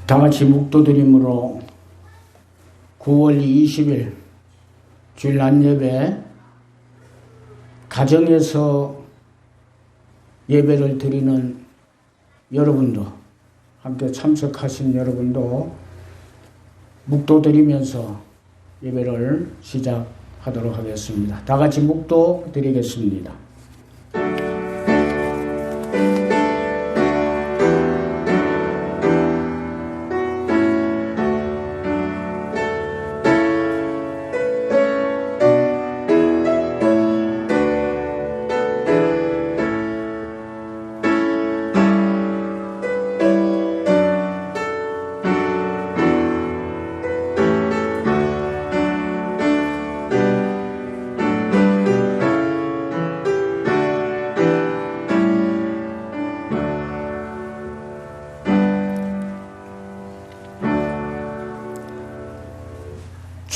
다같이 묵도드림으로 9월 20일 주일 낮예배 가정에서 예배를 드리는 여러분도, 함께 참석하신 여러분도 묵도드리면서 예배를 시작하도록 하겠습니다. 다같이 묵도 드리겠습니다.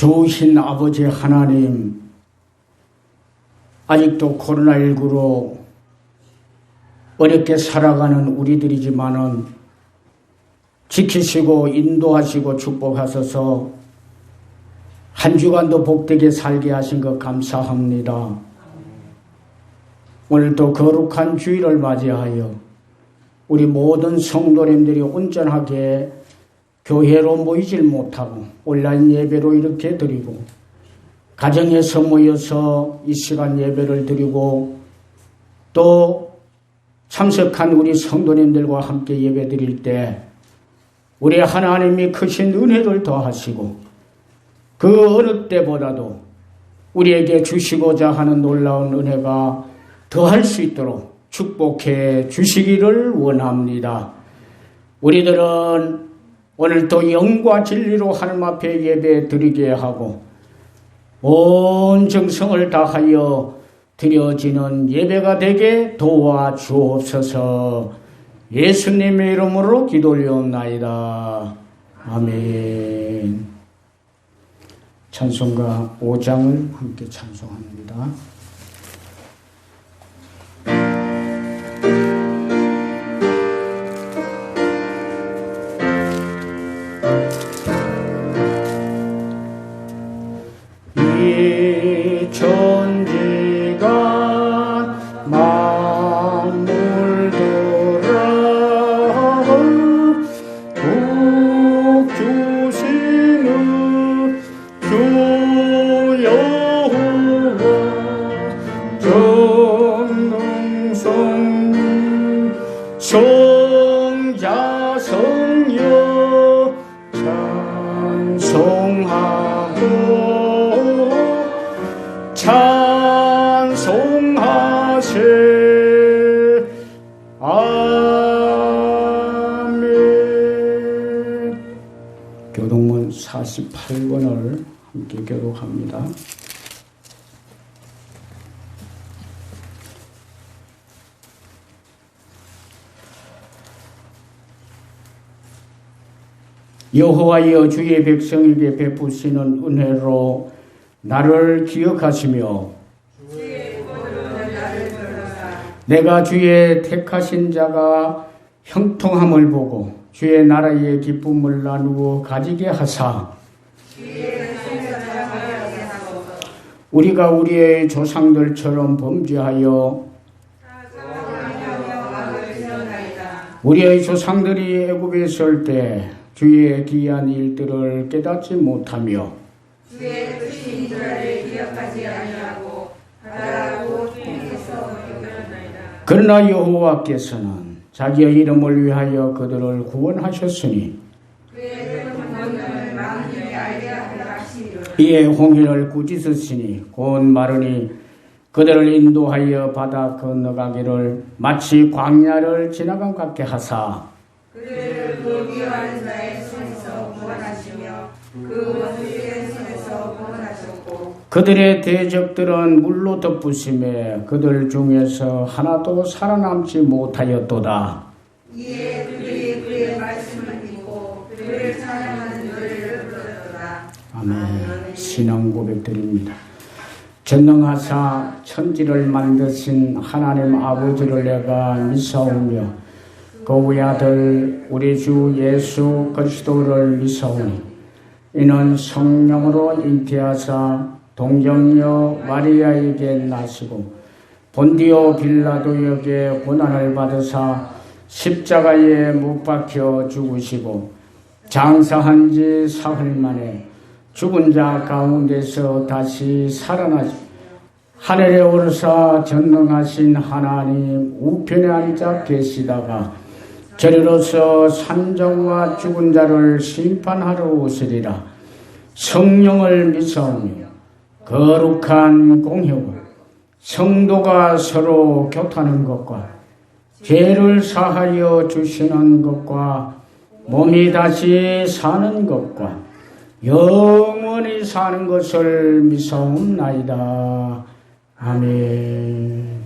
좋으신 아버지 하나님, 아직도 코로나19로 어렵게 살아가는 우리들이지만은 지키시고 인도하시고 축복하셔서 한 주간도 복되게 살게 하신 것 감사합니다. 오늘도 거룩한 주일을 맞이하여 우리 모든 성도님들이 온전하게 교회로 모이질 못하고 온라인 예배로 이렇게 드리고 가정에서 모여서 이 시간 예배를 드리고 또 참석한 우리 성도님들과 함께 예배 드릴 때 우리 하나님이 크신 은혜를 더하시고 그 어느 때보다도 우리에게 주시고자 하는 놀라운 은혜가 더할 수 있도록 축복해 주시기를 원합니다. 우리들은 오늘도 영과 진리로 하나님 앞에 예배 드리게 하고 온 정성을 다하여 드려지는 예배가 되게 도와주옵소서. 예수님의 이름으로 기도 올려옵나이다. 아멘. 찬송가 5장을 함께 찬송합니다. 천지가 만물더라 복 주시는 주 여호와 전능성 성자 성녀 찬송하고 찬송하세. 아멘. 교독문 48권을 함께 교독합니다. 여호와여 주의 백성에게 베푸시는 은혜로 나를 기억하시며 내가 주의 택하신 자가 형통함을 보고 주의 나라의 기쁨을 나누어 가지게 하사 우리가 우리의 조상들처럼 범죄하여 우리의 조상들이 애굽에 있을 때 주의 기이한 일들을 깨닫지 못하며 주의 크신 인자를 기억하지 아니하고 바라고 주께서 경멸하나이다. 그러나 여호와께서는 자기의 이름을 위하여 그들을 구원하셨으니 그의 권능을 만민에게 알게 하려 하시리로다. 이에 홍해를 꾸짖으시니 곧 마르니 그들을 인도하여 바다 건너가기를 마치 광야를 지나감 같게 하사 그들을 그 미워하는 자의 손에서 구원하시며 그 원수의 손에서 구원하셨고 그들의 대적들은 물로 덮으심에 그들 중에서 하나도 살아남지 못하였도다. 이에 그들이 그의 말씀을 믿고 그를 찬양하는 노래를 부르도다. 아멘. 신앙 고백드립니다. 전능하사 천지를 만드신 하나님 아버지를 내가 믿사오며 그 외아들 우리 주 예수 그리스도를 믿사오니 이는 성령으로 잉태하사 동정녀 마리아에게 나시고 본디오 빌라도에게 고난을 받으사 십자가에 못 박혀 죽으시고 장사한 지 사흘 만에 죽은 자 가운데서 다시 살아나시고 하늘에 오르사 전능하신 하나님 우편에 앉아 계시다가 저리로서 산자와 죽은 자를 심판하러 오시리라. 성령을 믿사오며 거룩한 공회와 성도가 서로 교통하는 것과 죄를 사하여 주시는 것과 몸이 다시 사는 것과 영원히 사는 것을 믿사옵나이다. 아멘.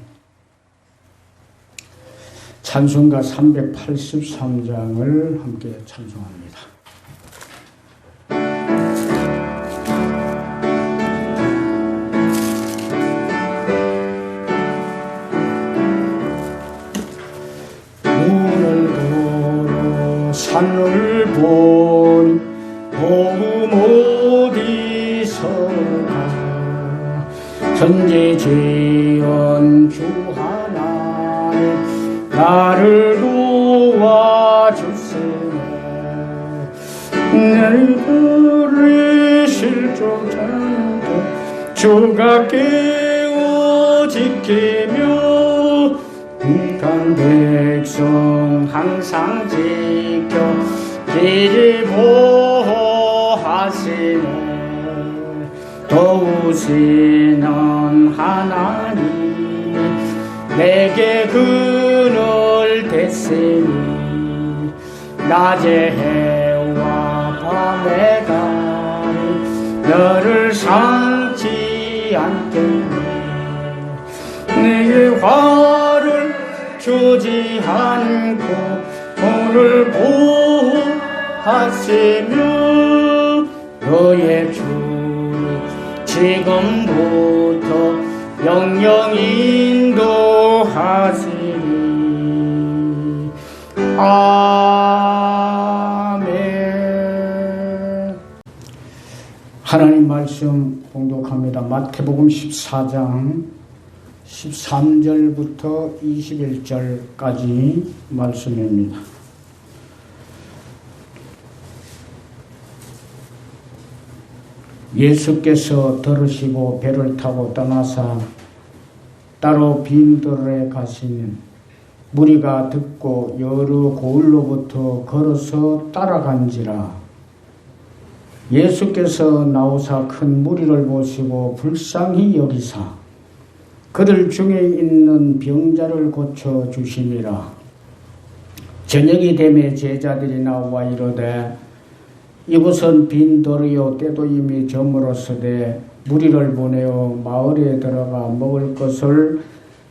찬송가 383장을 함께 찬송합니다. 문을 걸어 산을 보니 복음 어디서가 전지지은 주 하나님 나를 도와주세요. 내 부르실 줄 알고 주가 깨워 지키며 북한 백성 항상 지켜 길을 보호하시네. 도우시는 하나님 내게 그늘 대시니 낮에 해와 밤에 달이 너를 삼지 않겠네. 내게 화를 주지 않고 오늘 보호하시며 너의 주님 지금부터 영영 인도하시리. 아멘. 하나님 말씀 봉독합니다. 마태복음 14장 13절부터 21절까지 말씀입니다. 예수께서 들으시고 배를 타고 떠나사 따로 빈들에 가시는 무리가 듣고 여러 고을로부터 걸어서 따라간지라. 예수께서 나오사 큰 무리를 보시고 불쌍히 여기사 그들 중에 있는 병자를 고쳐 주시니라. 저녁이 되매 제자들이 나와 이르되 이곳은 빈 도리요 때도 이미 저물었으되 무리를 보내어 마을에 들어가 먹을 것을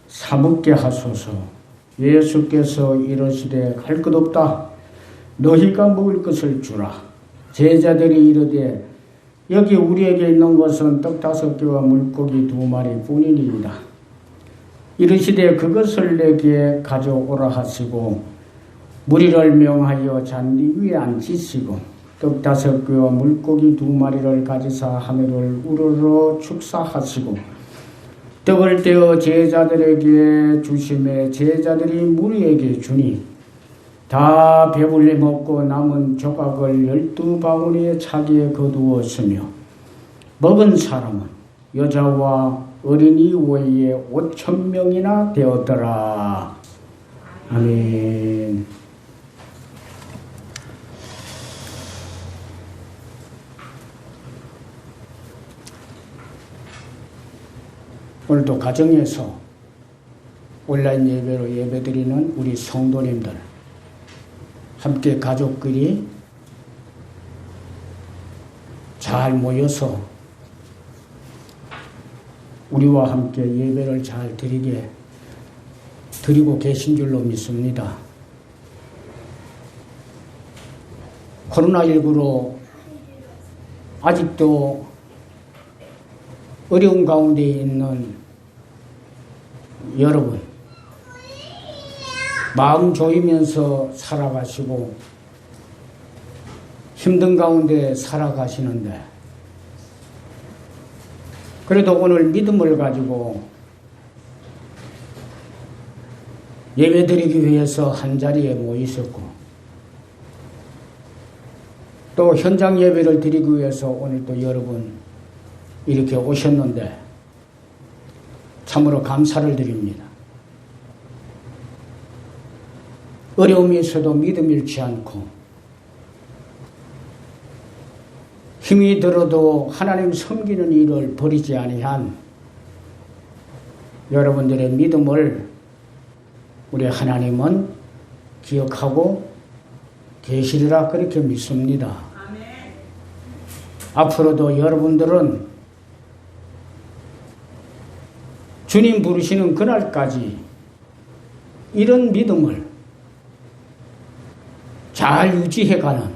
사먹게 하소서. 예수께서 이르시되 갈 것 없다. 너희가 먹을 것을 주라. 제자들이 이르되 여기 우리에게 있는 것은 떡 5개와 물고기 2마리 뿐이니이다. 이르시되 그것을 내게 가져오라 하시고 무리를 명하여 잔디 위에 앉히시고 떡 5개와 물고기 2마리를 가지사 하늘을 우러러 축사하시고 떡을 떼어 제자들에게 주시매 제자들이 무리에게 주니 다 배불리 먹고 남은 조각을 12바구니에 차기에 거두었으며 먹은 사람은 여자와 어린이 외에 5,000명이나 되었더라. 아멘. 오늘도 가정에서 온라인 예배로 예배드리는 우리 성도님들 함께 가족끼리 잘 모여서 우리와 함께 예배를 잘 드리고 계신 줄로 믿습니다. 코로나19로 아직도 어려운 가운데 있는 여러분, 마음 조이면서 살아가시고 힘든 가운데 살아가시는데 그래도 오늘 믿음을 가지고 예배드리기 위해서 한자리에 모이셨고 또 현장 예배를 드리기 위해서 오늘 또 여러분 이렇게 오셨는데 참으로 감사를 드립니다. 어려움이 있어도 믿음 잃지 않고 힘이 들어도 하나님 섬기는 일을 버리지 아니한 여러분들의 믿음을 우리 하나님은 기억하고 계시리라 그렇게 믿습니다. 앞으로도 여러분들은 주님 부르시는 그날까지 이런 믿음을 잘 유지해가는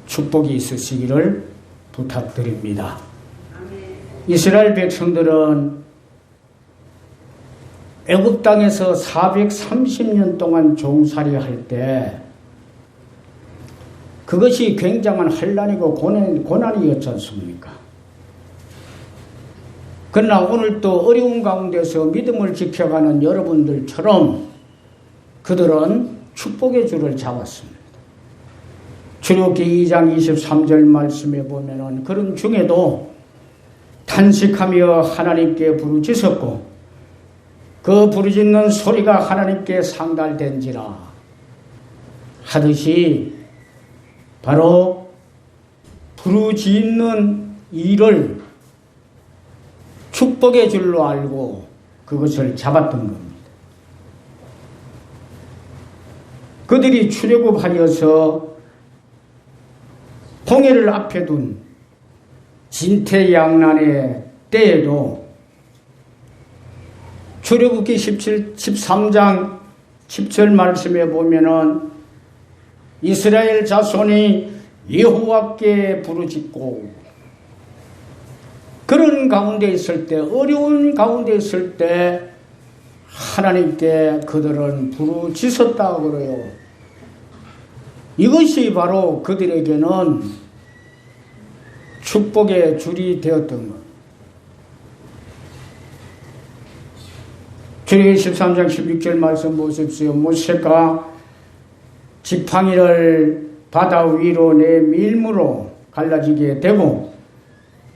축복이 있으시기를 부탁드립니다. 이스라엘 백성들은 애굽 땅에서 430년 동안 종살이할 때 그것이 굉장한 환난이고 고난이었지 않습니까? 그러나 오늘 또 어려운 가운데서 믿음을 지켜가는 여러분들처럼 그들은 축복의 줄을 잡았습니다. 출애굽기 2장 23절 말씀에 보면은 그런 중에도 탄식하며 하나님께 부르짖었고 그 부르짖는 소리가 하나님께 상달된지라 하듯이 바로 부르짖는 일을 축복의 줄로 알고 그것을 잡았던 겁니다. 그들이 출애굽하여서 홍해를 앞에 둔 진퇴양난의 때에도 출애굽기 13장 10절 말씀에 보면은 이스라엘 자손이 여호와께 부르짖고 그런 가운데 있을 때 어려운 가운데 있을 때 하나님께 그들은 부르짖었다고 그래요. 이것이 바로 그들에게는 축복의 줄이 되었던 것. 출애굽기 13장 16절 말씀 보십시오. 모세가 지팡이를 바다 위로 내 밀무로 갈라지게 되고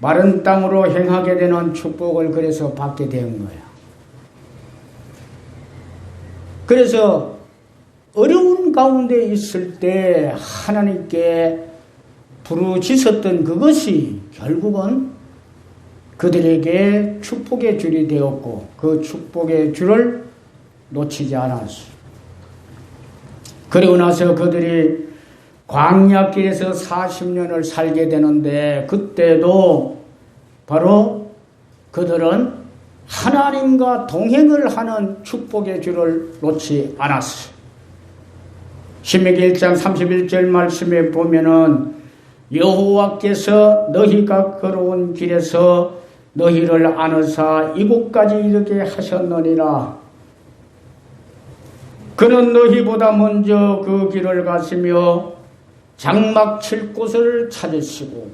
마른 땅으로 행하게 되는 축복을 그래서 받게 된 거예요. 그래서 어려운 가운데 있을 때 하나님께 부르짖었던 그것이 결국은 그들에게 축복의 줄이 되었고 그 축복의 줄을 놓치지 않았어요. 그리고 나서 그들이 광야길에서 40년을 살게 되는데 그때도 바로 그들은 하나님과 동행을 하는 축복의 줄을 놓지 않았어요. 신명기 1장 31절 말씀에 보면은 여호와께서 너희가 걸어온 길에서 너희를 안으사 이곳까지 이르게 하셨느니라. 그는 너희보다 먼저 그 길을 가시며 장막 칠 곳을 찾으시고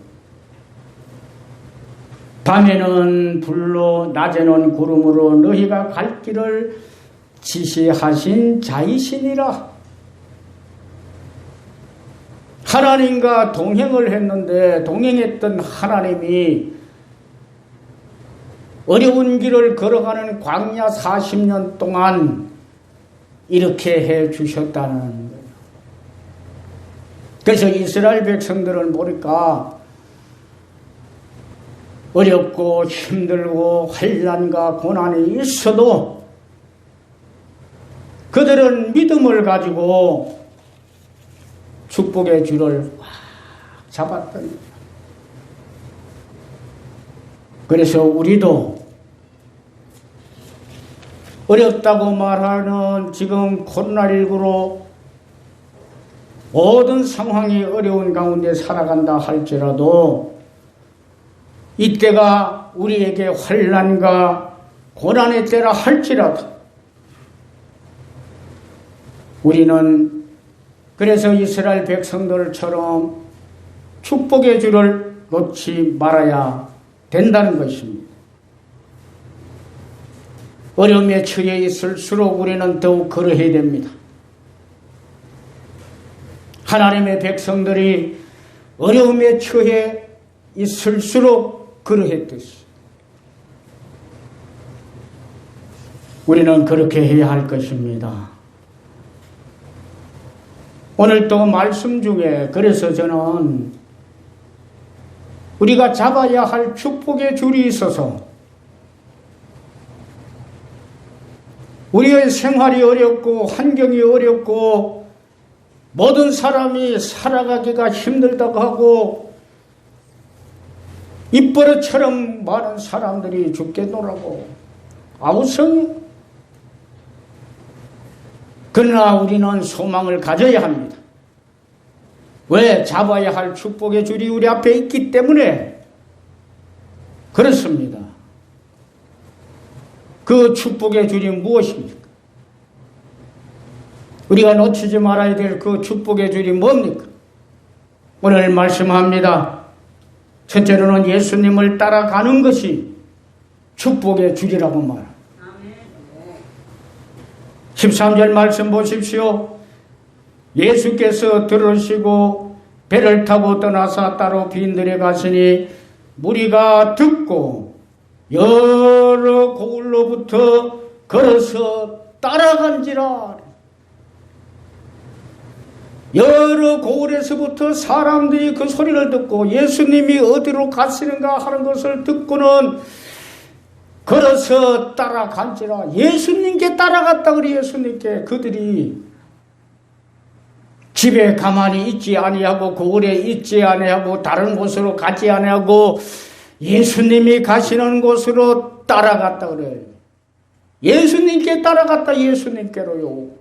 밤에는 불로 낮에는 구름으로 너희가 갈 길을 지시하신 자이시니라. 하나님과 동행을 했는데 동행했던 하나님이 어려운 길을 걸어가는 광야 40년 동안 이렇게 해 주셨다는 거예요. 그래서 이스라엘 백성들은 보니까 어렵고 힘들고 환난과 고난이 있어도 그들은 믿음을 가지고 축복의 줄을 잡았던 거예요. 그래서 우리도 어렵다고 말하는 지금 코로나19로 모든 상황이 어려운 가운데 살아간다 할지라도 이때가 우리에게 환난과 고난의 때라 할지라도 우리는 그래서 이스라엘 백성들처럼 축복의 줄을 놓지 말아야 된다는 것입니다. 어려움에 처해 있을수록 우리는 더욱 그러해야 됩니다. 하나님의 백성들이 어려움에 처해 있을수록 그러했듯이 우리는 그렇게 해야 할 것입니다. 오늘 또 말씀 중에 그래서 저는 우리가 잡아야 할 축복의 줄이 있어서 우리의 생활이 어렵고 환경이 어렵고 모든 사람이 살아가기가 힘들다고 하고 입버릇처럼 많은 사람들이 죽겠노라고 아우성이. 그러나 우리는 소망을 가져야 합니다. 왜? 잡아야 할 축복의 줄이 우리 앞에 있기 때문에 그렇습니다. 그 축복의 줄이 무엇입니까? 우리가 놓치지 말아야 될 그 축복의 줄이 뭡니까? 오늘 말씀합니다. 첫째로는 예수님을 따라가는 것이 축복의 줄이라고 말합니다. 13절 말씀 보십시오. 예수께서 들으시고 배를 타고 떠나서 따로 빈들에 가시니 무리가 듣고 여러 고을로부터 걸어서 따라간지라. 여러 고을에서부터 사람들이 그 소리를 듣고 예수님이 어디로 가시는가 하는 것을 듣고는 걸어서 따라간지라. 예수님께 따라갔다 그래. 예수님께. 그들이 집에 가만히 있지 아니하고 고을에 있지 아니하고 다른 곳으로 가지 아니하고 예수님이 가시는 곳으로 따라갔다 그래. 예수님께 따라갔다. 예수님께로요.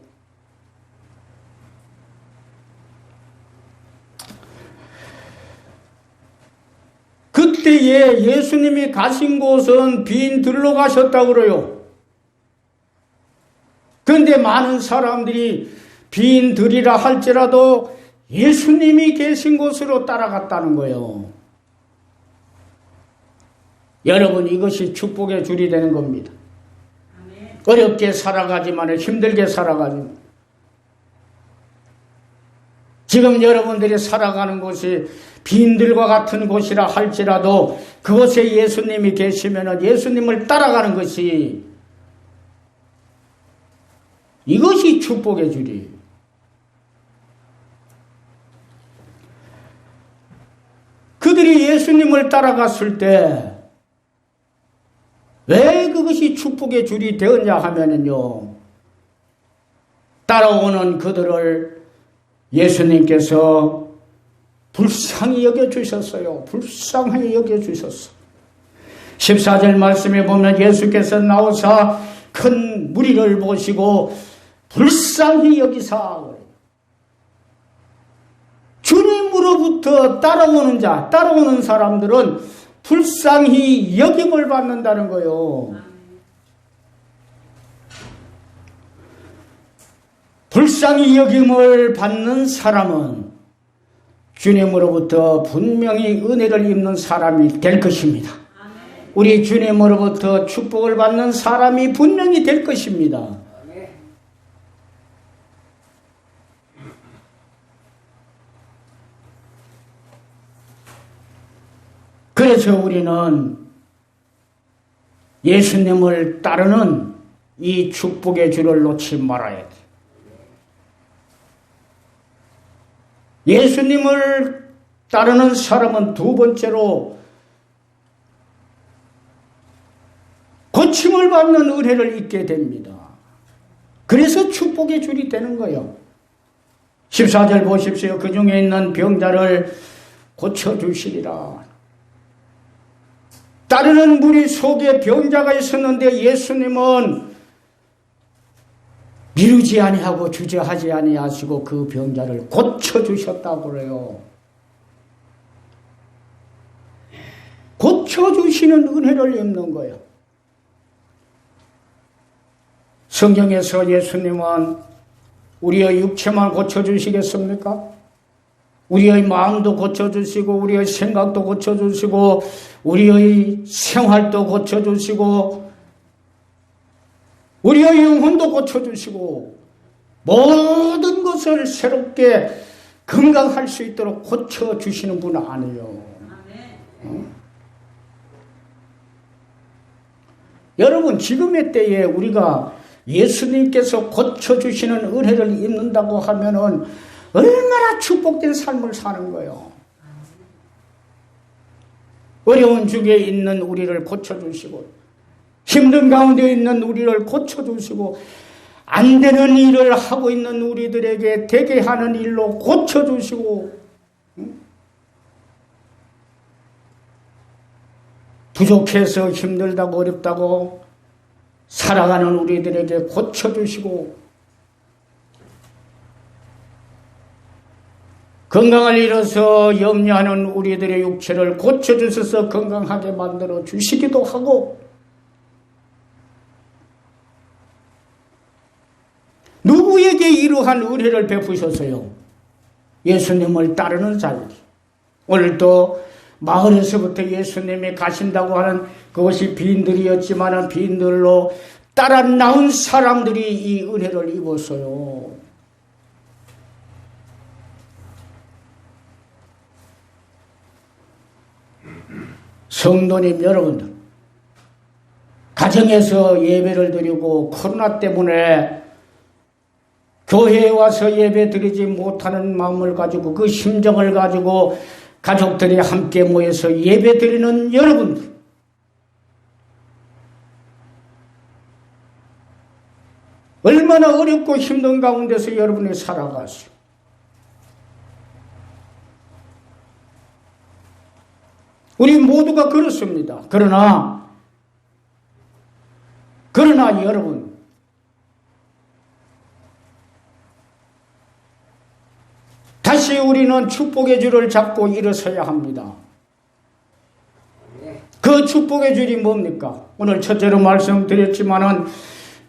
그때에 예수님이 가신 곳은 빈 들로 가셨다고 그래요. 그런데 많은 사람들이 빈 들이라 할지라도 예수님이 계신 곳으로 따라갔다는 거예요. 여러분, 이것이 축복의 줄이 되는 겁니다. 어렵게 살아가지만 힘들게 살아가지만 지금 여러분들이 살아가는 곳이 빈들과 같은 곳이라 할지라도 그곳에 예수님이 계시면 예수님을 따라가는 것이 이것이 축복의 줄이에요. 그들이 예수님을 따라갔을 때 왜 그것이 축복의 줄이 되었냐 하면은요, 따라오는 그들을 예수님께서 불쌍히 여겨주셨어요. 불쌍히 여겨주셨어요. 14절 말씀에 보면 예수께서 나오사 큰 무리를 보시고 불쌍히 여기사, 주님으로부터 따라오는 자, 따라오는 사람들은 불쌍히 여김을 받는다는 거예요. 불쌍히 여김을 받는 사람은 주님으로부터 분명히 은혜를 입는 사람이 될 것입니다. 우리 주님으로부터 축복을 받는 사람이 분명히 될 것입니다. 그래서 우리는 예수님을 따르는 이 축복의 줄을 놓지 말아야 돼. 예수님을 따르는 사람은 두 번째로 고침을 받는 은혜를 입게 됩니다. 그래서 축복의 줄이 되는 거예요. 14절 보십시오. 그 중에 있는 병자를 고쳐주시리라. 따르는 무리 속에 병자가 있었는데 예수님은 미루지 아니하고 주저하지 아니하시고 그 병자를 고쳐주셨다고 그래요. 고쳐주시는 은혜를 입는 거예요. 성경에서 예수님은 우리의 육체만 고쳐주시겠습니까? 우리의 마음도 고쳐주시고 우리의 생각도 고쳐주시고 우리의 생활도 고쳐주시고 우리의 영혼도 고쳐주시고 모든 것을 새롭게 건강할 수 있도록 고쳐주시는 분 아니에요. 여러분, 지금의 때에 우리가 예수님께서 고쳐주시는 은혜를 입는다고 하면은 얼마나 축복된 삶을 사는 거예요. 어려운 중에 있는 우리를 고쳐주시고 힘든 가운데 있는 우리를 고쳐주시고 안 되는 일을 하고 있는 우리들에게 되게 하는 일로 고쳐주시고 부족해서 힘들다고 어렵다고 살아가는 우리들에게 고쳐주시고 건강을 잃어서 염려하는 우리들의 육체를 고쳐주셔서 건강하게 만들어 주시기도 하고 누구에게 이러한 은혜를 베푸셨어요? 예수님을 따르는 자에게. 오늘도 마을에서부터 예수님이 가신다고 하는 그것이 빈들이었지만 빈들로 따라 나온 사람들이 이 은혜를 입었어요. 성도님 여러분들, 가정에서 예배를 드리고 코로나 때문에 교회에 와서 예배 드리지 못하는 마음을 가지고 그 심정을 가지고 가족들이 함께 모여서 예배 드리는 여러분들, 얼마나 어렵고 힘든 가운데서 여러분이 살아가세요. 우리 모두가 그렇습니다. 그러나 여러분, 다시 우리는 축복의 줄을 잡고 일어서야 합니다. 그 축복의 줄이 뭡니까? 오늘 첫째로 말씀드렸지만은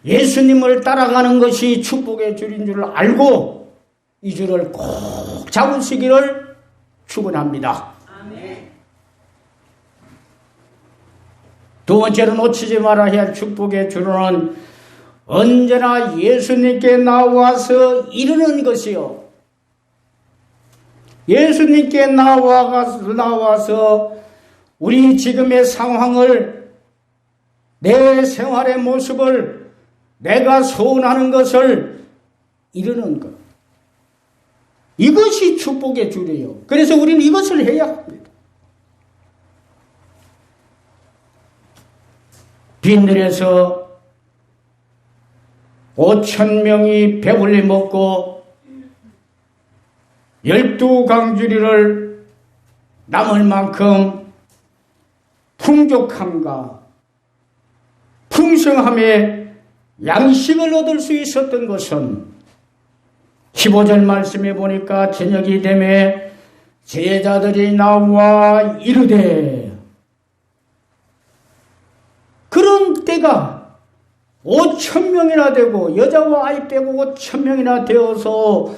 예수님을 따라가는 것이 축복의 줄인 줄 알고 이 줄을 꼭 잡으시기를 축원합니다. 두 번째로 놓치지 말아야 할 축복의 줄은 언제나 예수님께 나와서 이루는 것이요. 예수님께 나와서 우리 지금의 상황을, 내 생활의 모습을, 내가 소원하는 것을 이루는 것. 이것이 축복의 줄이에요. 그래서 우리는 이것을 해야 합니다. 빈들에서 5,000명이 배불리 먹고 12강주리를 남을 만큼 풍족함과 풍성함의 양식을 얻을 수 있었던 것은 15절 말씀에 보니까 저녁이 되매 제자들이 나와 이르되, 그런 때가 5,000명이나 되고 여자와 아이 빼고 5,000명이나 되어서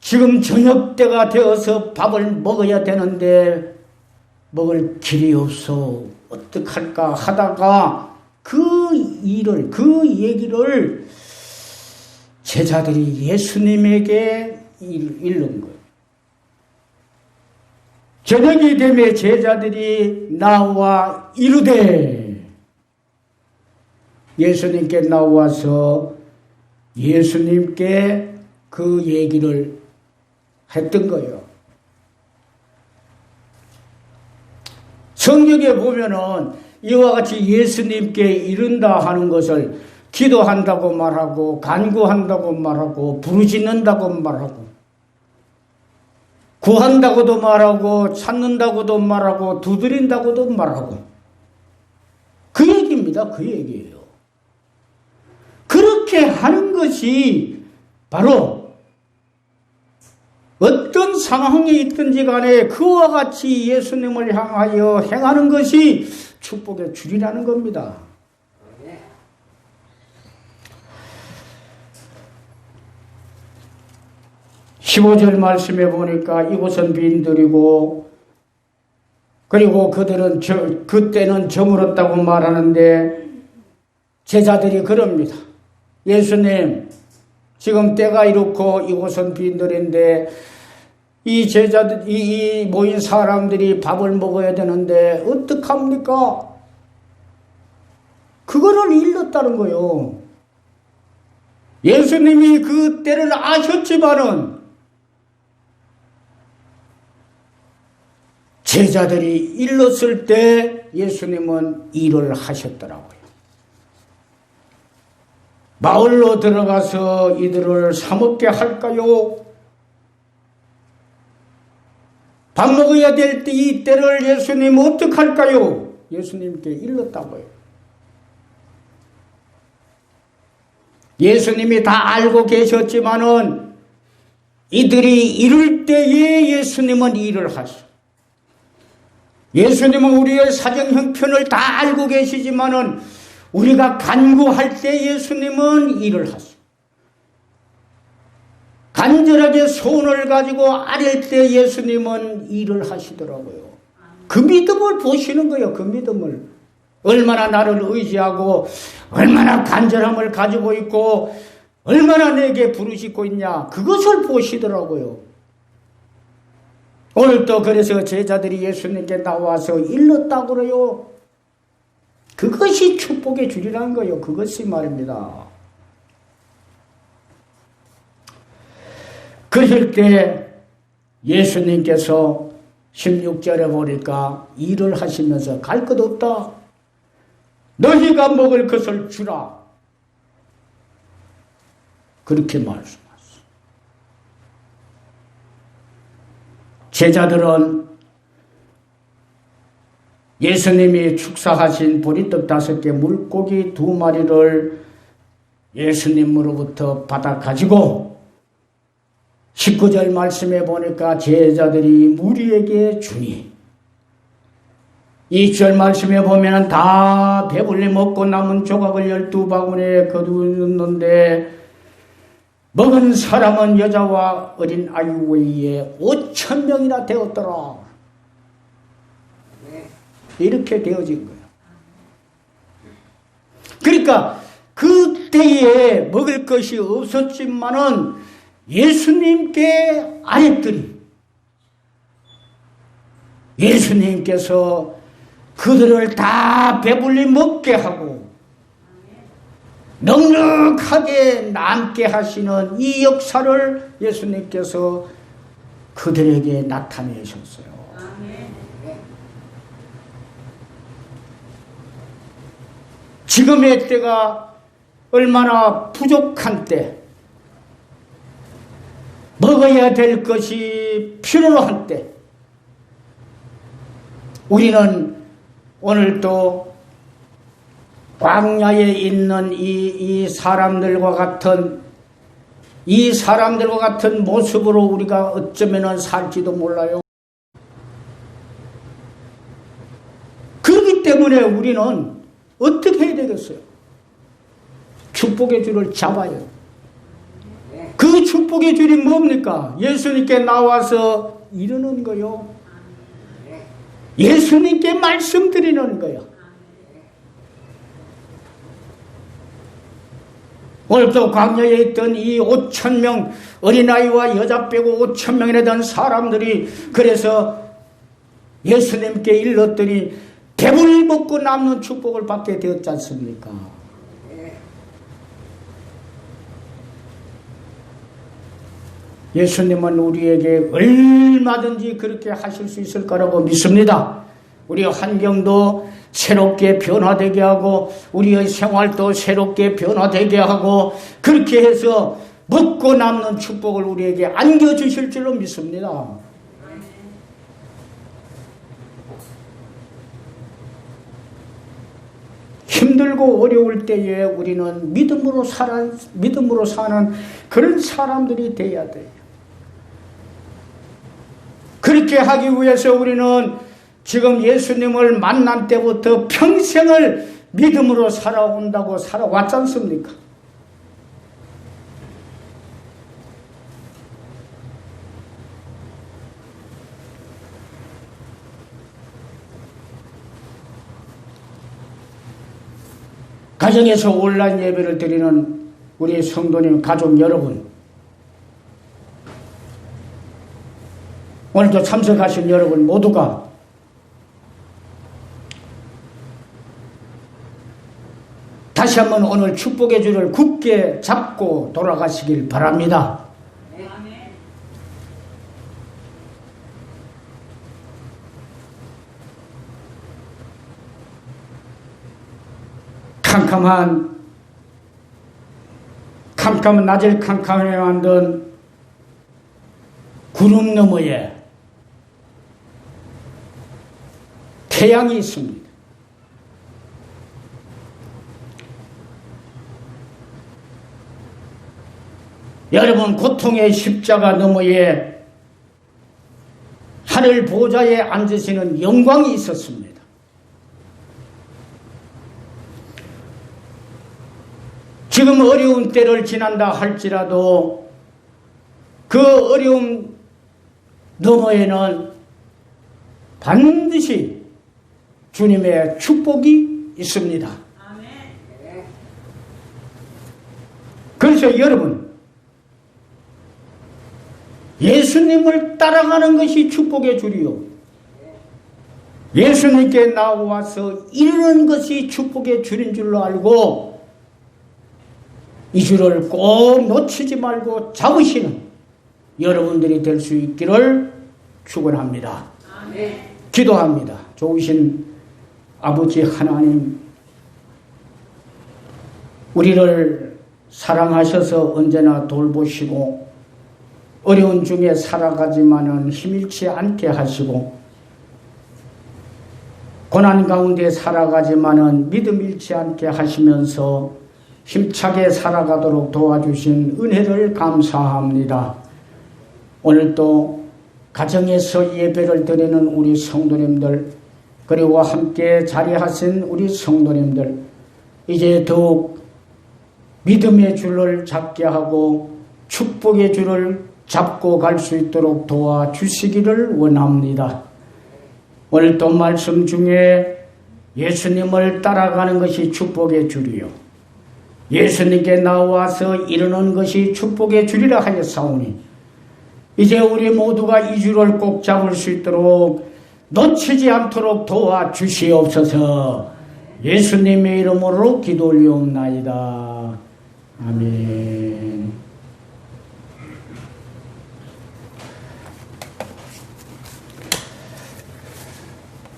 지금 저녁 때가 되어서 밥을 먹어야 되는데 먹을 길이 없어 어떡할까 하다가 그 얘기를 제자들이 예수님에게 읽는 거예요. 저녁이 되면 제자들이 나와 이르되, 예수님께 나와서 예수님께 그 얘기를 했던 거예요. 성경에 보면은 이와 같이 예수님께 이른다 하는 것을 기도한다고 말하고, 간구한다고 말하고, 부르짖는다고 말하고, 구한다고도 말하고, 찾는다고도 말하고, 두드린다고도 말하고, 그 얘기입니다. 그 얘기예요. 그렇게 하는 것이 바로 어떤 상황에 있든지 간에 그와 같이 예수님을 향하여 행하는 것이 축복의 줄이라는 겁니다. 15절 말씀에 보니까 이곳은 빈들이고 그리고 그들은 그때는 저물었다고 말하는데 제자들이 그럽니다. 예수님, 지금 때가 이렇고 이곳은 빈들인데 이 제자들, 이 모인 사람들이 밥을 먹어야 되는데 어떡합니까? 그거를 일렀다는 거요. 예수님이 그 때를 아셨지만은 제자들이 일렀을 때 예수님은 일을 하셨더라고요. 마을로 들어가서 이들을 사먹게 할까요? 밥 먹어야 될 때 이 때를 예수님 어떻게 할까요? 예수님께 일렀다고요. 예수님이 다 알고 계셨지만은 이들이 이럴 때에 예수님은 일을 하셔. 예수님은 우리의 사정 형편을 다 알고 계시지만은 우리가 간구할 때 예수님은 일을 하셔. 간절하게 소원을 가지고 아릴 때 예수님은 일을 하시더라고요. 그 믿음을 보시는 거예요. 그 믿음을. 얼마나 나를 의지하고 얼마나 간절함을 가지고 있고 얼마나 내게 부르짖고 있냐. 그것을 보시더라고요. 오늘 또 그래서 제자들이 예수님께 나와서 일렀다고 그래요. 그것이 축복의 줄이라는 거예요. 그것이 말입니다. 그럴 때 예수님께서 16절에 보니까 일을 하시면서 갈 것 없다. 너희가 먹을 것을 주라. 그렇게 말씀하셨어요. 제자들은 예수님이 축사하신 보리떡 5개, 물고기 2마리를 예수님으로부터 받아 가지고 19절 말씀에 보니까 제자들이 무리에게 주니 20절 말씀에 보면 다 배불리 먹고 남은 조각을 12바구니에 거두었는데 먹은 사람은 여자와 어린 아유 외에 5,000명이나 되었더라. 이렇게 되어진 거예요. 그러니까 그때에 먹을 것이 없었지만은 예수님께 아랫들이 예수님께서 그들을 다 배불리 먹게 하고 넉넉하게 남게 하시는 이 역사를 예수님께서 그들에게 나타내셨어요. 지금의 때가 얼마나 부족한 때, 먹어야 될 것이 필요한 때, 우리는 오늘 또 광야에 있는 이 사람들과 같은 모습으로 우리가 어쩌면 살지도 몰라요. 그렇기 때문에 우리는 어떻게 해야 되겠어요? 축복의 줄을 잡아요. 그 축복의 줄이 뭡니까? 예수님께 나와서 이르는 거요. 예수님께 말씀드리는 거예요. 오늘 또 광야에 있던 이 5,000명 어린아이와 여자 빼고 5,000명이나 된 사람들이 그래서 예수님께 일렀더니 배불리 먹고 남는 축복을 받게 되었지 않습니까? 예수님은 우리에게 얼마든지 그렇게 하실 수 있을 거라고 믿습니다. 우리 환경도 새롭게 변화되게 하고 우리의 생활도 새롭게 변화되게 하고 그렇게 해서 먹고 남는 축복을 우리에게 안겨주실 줄로 믿습니다. 힘들고 어려울 때에 우리는 믿음으로 사는 그런 사람들이 되어야 돼요. 그렇게 하기 위해서 우리는 지금 예수님을 만난 때부터 평생을 믿음으로 살아온다고 살아왔지 않습니까? 가정에서 온라인 예배를 드리는 우리 성도님 가족 여러분, 오늘도 참석하신 여러분 모두가 다시 한번 오늘 축복의 줄을 굳게 잡고 돌아가시길 바랍니다. 캄캄한 낮을 캄캄하게 만든 구름 너머에 태양이 있습니다. 여러분, 고통의 십자가 너머에 하늘 보좌에 앉으시는 영광이 있었습니다. 지금 어려운 때를 지난다 할지라도 그 어려움 너머에는 반드시 주님의 축복이 있습니다. 그래서 여러분, 예수님을 따라가는 것이 축복의 줄이요, 예수님께 나와서 이루는 것이 축복의 줄인 줄로 알고 이 줄을 꼭 놓치지 말고 잡으시는 여러분들이 될 수 있기를 축원합니다. 기도합니다. 좋으신 아버지 하나님, 우리를 사랑하셔서 언제나 돌보시고 어려운 중에 살아가지만은 힘잃지 않게 하시고 고난 가운데 살아가지만은 믿음 잃지 않게 하시면서 힘차게 살아가도록 도와주신 은혜를 감사합니다. 오늘도 가정에서 예배를 드리는 우리 성도님들, 그리고 함께 자리하신 우리 성도님들, 이제 더욱 믿음의 줄을 잡게 하고 축복의 줄을 잡고 갈 수 있도록 도와주시기를 원합니다. 오늘도 말씀 중에 예수님을 따라가는 것이 축복의 줄이요, 예수님께 나와서 이루는 것이 축복의 줄이라 하였사오니 이제 우리 모두가 이 줄을 꼭 잡을 수 있도록 놓치지 않도록 도와주시옵소서. 예수님의 이름으로 기도 올리옵나이다. 아멘.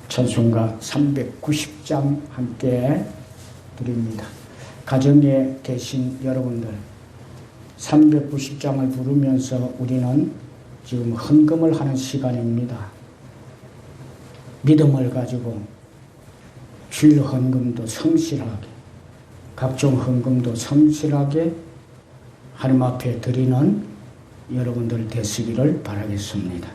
찬송가 390장 함께 드립니다. 가정에 계신 여러분들, 390장을 부르면서 우리는 지금 헌금을 하는 시간입니다. 믿음을 가지고 주일 헌금도 성실하게, 각종 헌금도 성실하게 하나님 앞에 드리는 여러분들 되시기를 바라겠습니다.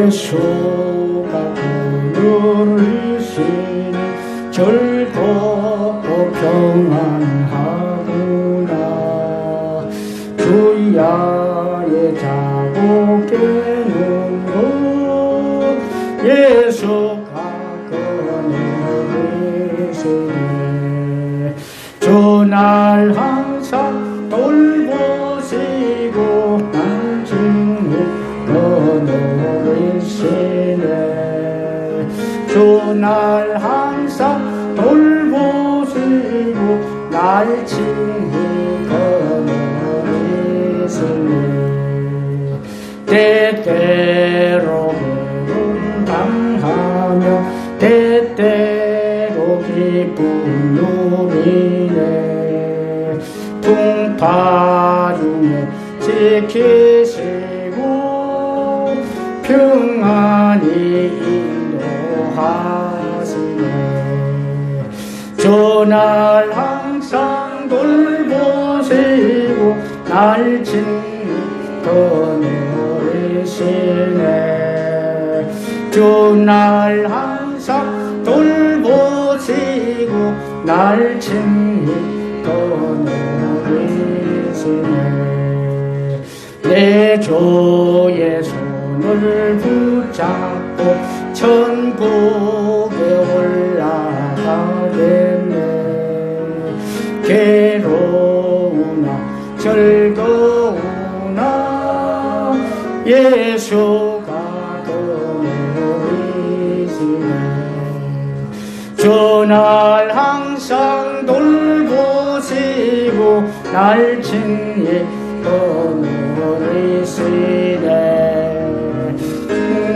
예수가 부르시니 즐겁고 평안하구나. 주야의 자고 깨는 곳 예수가 꺼내시네. 주날 항상 돌보시고 날 노리시네. 주날 항상 돌보시고 날 친히 거느리시네. 때때로 당하며 때때로 기쁨 누리네. 풍파 중에 지키시고 평안히 인도하시네. 주날 항상 돌보시고 날 친히 거느리시네. 주날 항상 돌보시고 날 친히 거느리시네. 계시네. 내 주의 손을 붙잡고 천국에 올라가겠네. 괴로우나 즐거우나 예수가 그리시네. 주날 항상 돌보시고 날 친히 거느리시네.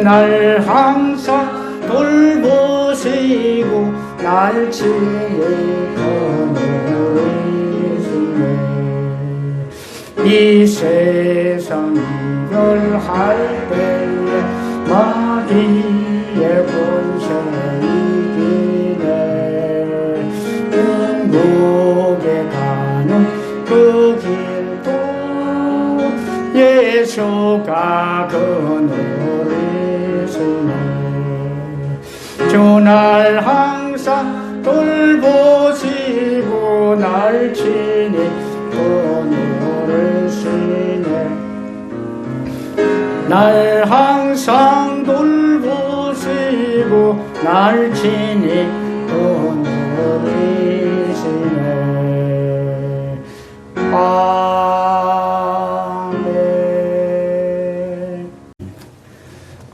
날 항상 돌보시고 날 친히 거느리시네. 이 세상 이별할 때에 마귀의 권세 이기네. 천국에 가는 그 길도 예수가 그늘이시네. 주날 항상 돌보시고 날 친히 그늘이시네. 날 항상 돌보시고 날 친히 거느리시네. 아멘.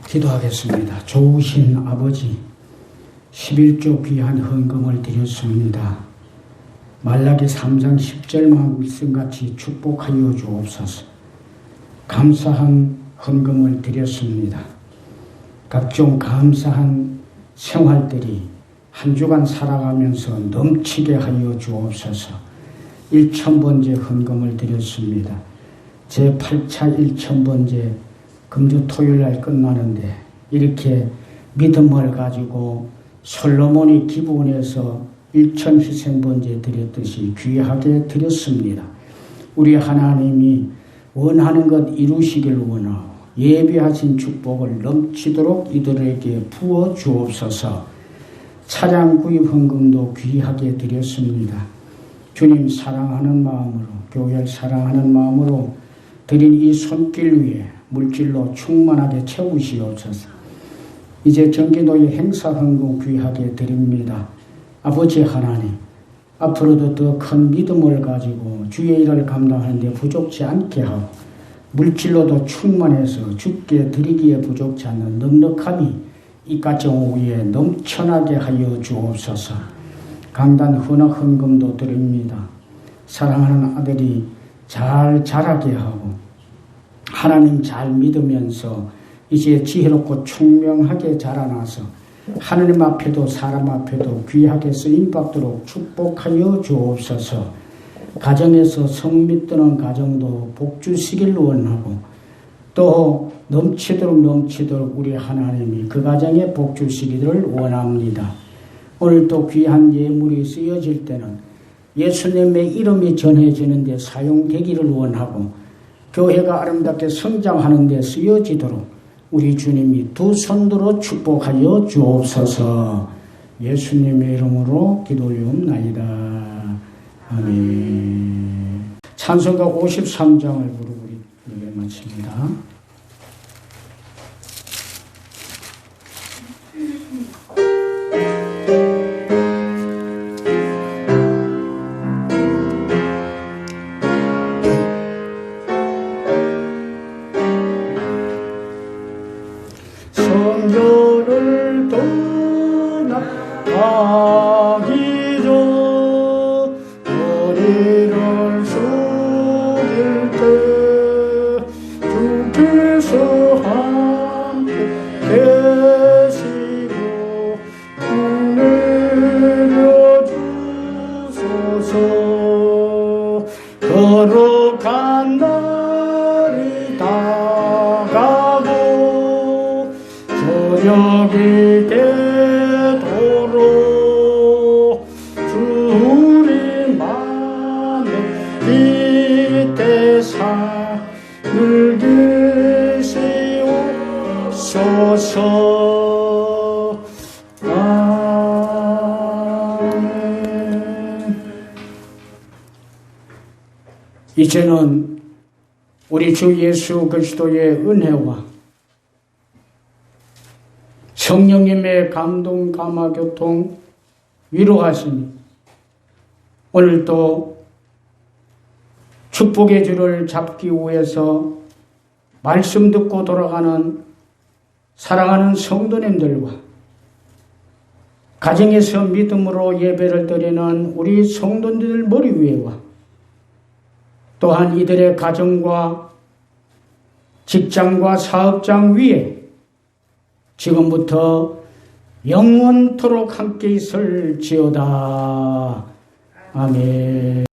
기도하겠습니다. 좋으신 아버지, 11조 귀한 헌금을 드렸습니다. 말라기 3장 10절 말씀같이 축복하여 주옵소서. 감사한 헌금을 드렸습니다. 각종 감사한 생활들이 한 주간 살아가면서 넘치게 하여 주옵소서. 1000번째 헌금을 드렸습니다. 제 8차 1000번째 금주 토요일날 끝나는데 이렇게 믿음을 가지고 솔로몬이 기브온에서 1000희생번제 드렸듯이 귀하게 드렸습니다. 우리 하나님이 원하는 것 이루시길 원하고 예비하신 축복을 넘치도록 이들에게 부어 주옵소서. 차량 구입 헌금도 귀하게 드렸습니다. 주님 사랑하는 마음으로, 교회를 사랑하는 마음으로 드린 이 손길 위에 물질로 충만하게 채우시옵소서. 이제 정기노예 행사 헌금 귀하게 드립니다. 아버지 하나님, 앞으로도 더 큰 믿음을 가지고 주의 일을 감당하는데 부족치 않게 하고 물질로도 충만해서 주께 드리기에 부족치 않는 넉넉함이 이 가정 위에 넘쳐나게 하여 주옵소서. 강단 헌화 헌금도 드립니다. 사랑하는 아들이 잘 자라게 하고 하나님 잘 믿으면서 이제 지혜롭고 총명하게 자라나서 하느님 앞에도 사람 앞에도 귀하게 쓰임받도록 축복하여 주옵소서. 가정에서 성 믿드는 가정도 복 주시길 원하고 또 넘치도록 우리 하나님이 그 가정에 복 주시기를 원합니다. 오늘도 귀한 예물이 쓰여질 때는 예수님의 이름이 전해지는 데 사용되기를 원하고 교회가 아름답게 성장하는 데 쓰여지도록 우리 주님이 두 손으로 축복하여 주옵소서. 예수님의 이름으로 기도하옵나이다. 아멘. 찬송가 53장을 부르고 우리 예배 마칩니다. 성전을 떠나가기 전 머리를 숙일 때 주께서 함께 계시고 내려주소서. 거룩한 날이 다가고 저녁이 되도록 주님만의 빛에서 늘 계시옵소서. 아멘. 이제는 우리 주 예수 그리스도의 은혜와 성령님의 감동, 감화, 교통, 위로하심이 오늘도 축복의 줄을 잡기 위해서 말씀 듣고 돌아가는 사랑하는 성도님들과 가정에서 믿음으로 예배를 드리는 우리 성도님들 머리 위에와 또한 이들의 가정과 직장과 사업장 위에 지금부터 영원토록 함께 있을지어다. 아멘.